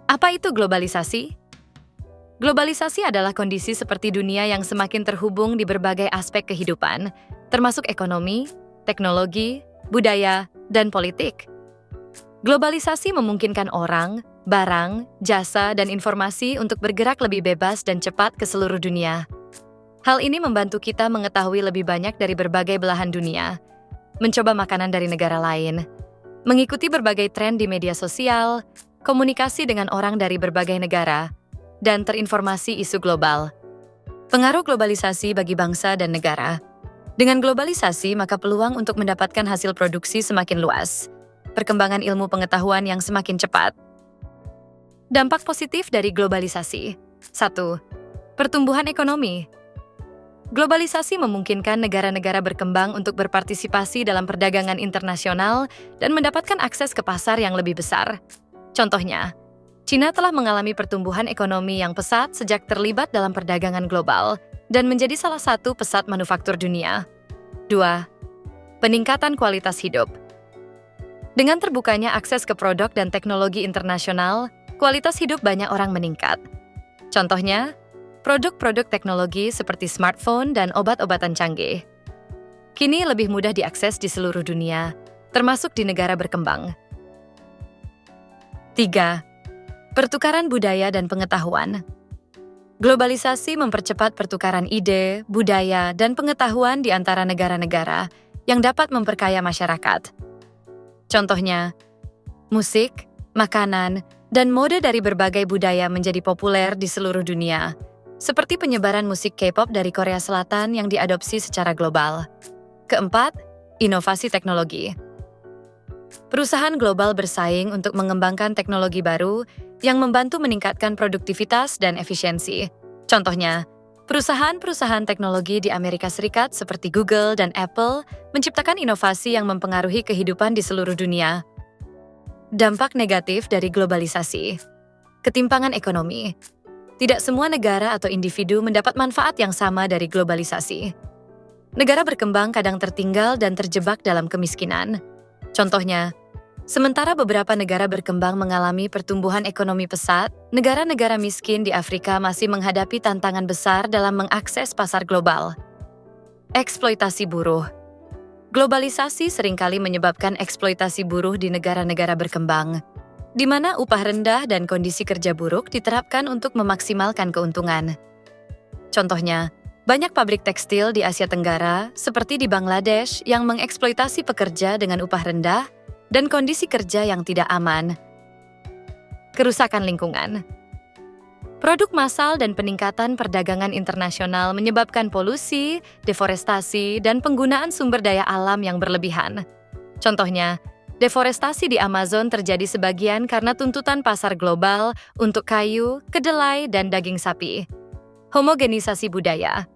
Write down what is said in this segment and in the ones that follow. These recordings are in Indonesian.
Apa itu globalisasi? Globalisasi adalah kondisi seperti dunia yang semakin terhubung di berbagai aspek kehidupan, termasuk ekonomi, teknologi, budaya, dan politik. Globalisasi memungkinkan orang, barang, jasa, dan informasi untuk bergerak lebih bebas dan cepat ke seluruh dunia. Hal ini membantu kita mengetahui lebih banyak dari berbagai belahan dunia, mencoba makanan dari negara lain, mengikuti berbagai tren di media sosial, komunikasi dengan orang dari berbagai negara, dan terinformasi isu global. Pengaruh globalisasi bagi bangsa dan negara. Dengan globalisasi, maka peluang untuk mendapatkan hasil produksi semakin luas. Perkembangan ilmu pengetahuan yang semakin cepat. Dampak positif dari globalisasi. 1. Pertumbuhan ekonomi. Globalisasi memungkinkan negara-negara berkembang untuk berpartisipasi dalam perdagangan internasional dan mendapatkan akses ke pasar yang lebih besar. Contohnya, China telah mengalami pertumbuhan ekonomi yang pesat sejak terlibat dalam perdagangan global dan menjadi salah satu pesat manufaktur dunia. 2. Peningkatan kualitas hidup. Dengan terbukanya akses ke produk dan teknologi internasional, kualitas hidup banyak orang meningkat. Contohnya, produk-produk teknologi seperti smartphone dan obat-obatan canggih. Kini lebih mudah diakses di seluruh dunia, termasuk di negara berkembang. 3. Pertukaran budaya dan pengetahuan. Globalisasi mempercepat pertukaran ide, budaya, dan pengetahuan di antara negara-negara yang dapat memperkaya masyarakat. Contohnya, musik, makanan, dan mode dari berbagai budaya menjadi populer di seluruh dunia, seperti penyebaran musik K-pop dari Korea Selatan yang diadopsi secara global. Keempat, inovasi teknologi. Perusahaan global bersaing untuk mengembangkan teknologi baru yang membantu meningkatkan produktivitas dan efisiensi. Contohnya, perusahaan-perusahaan teknologi di Amerika Serikat seperti Google dan Apple menciptakan inovasi yang mempengaruhi kehidupan di seluruh dunia. Dampak negatif dari globalisasi. Ketimpangan ekonomi. Tidak semua negara atau individu mendapat manfaat yang sama dari globalisasi. Negara berkembang kadang tertinggal dan terjebak dalam kemiskinan. Contohnya, sementara beberapa negara berkembang mengalami pertumbuhan ekonomi pesat, negara-negara miskin di Afrika masih menghadapi tantangan besar dalam mengakses pasar global. Eksploitasi buruh. Globalisasi seringkali menyebabkan eksploitasi buruh di negara-negara berkembang, di mana upah rendah dan kondisi kerja buruk diterapkan untuk memaksimalkan keuntungan. Contohnya, banyak pabrik tekstil di Asia Tenggara, seperti di Bangladesh, yang mengeksploitasi pekerja dengan upah rendah dan kondisi kerja yang tidak aman. Kerusakan lingkungan. Produk massal dan peningkatan perdagangan internasional menyebabkan polusi, deforestasi, dan penggunaan sumber daya alam yang berlebihan. Contohnya, deforestasi di Amazon terjadi sebagian karena tuntutan pasar global untuk kayu, kedelai, dan daging sapi. Homogenisasi budaya.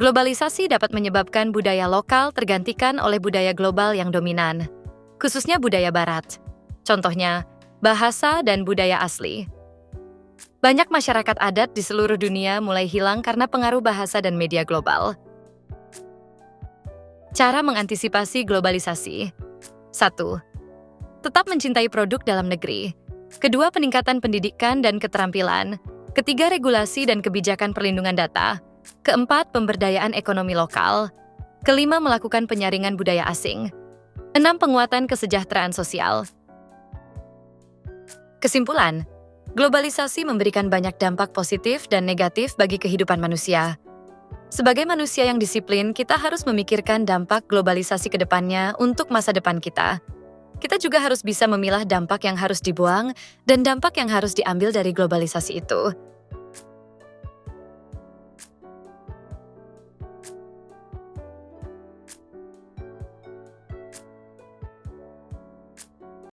Globalisasi dapat menyebabkan budaya lokal tergantikan oleh budaya global yang dominan, khususnya budaya barat. Contohnya, bahasa dan budaya asli. Banyak masyarakat adat di seluruh dunia mulai hilang karena pengaruh bahasa dan media global. Cara mengantisipasi globalisasi. 1. Tetap mencintai produk dalam negeri. 2. Peningkatan pendidikan dan keterampilan. 3. Regulasi dan kebijakan perlindungan data. 4. Pemberdayaan ekonomi lokal. 5. Melakukan penyaringan budaya asing. 6. Penguatan kesejahteraan sosial. Kesimpulan, globalisasi memberikan banyak dampak positif dan negatif bagi kehidupan manusia. Sebagai manusia yang disiplin, kita harus memikirkan dampak globalisasi ke depannya untuk masa depan kita. Kita juga harus bisa memilah dampak yang harus dibuang dan dampak yang harus diambil dari globalisasi itu.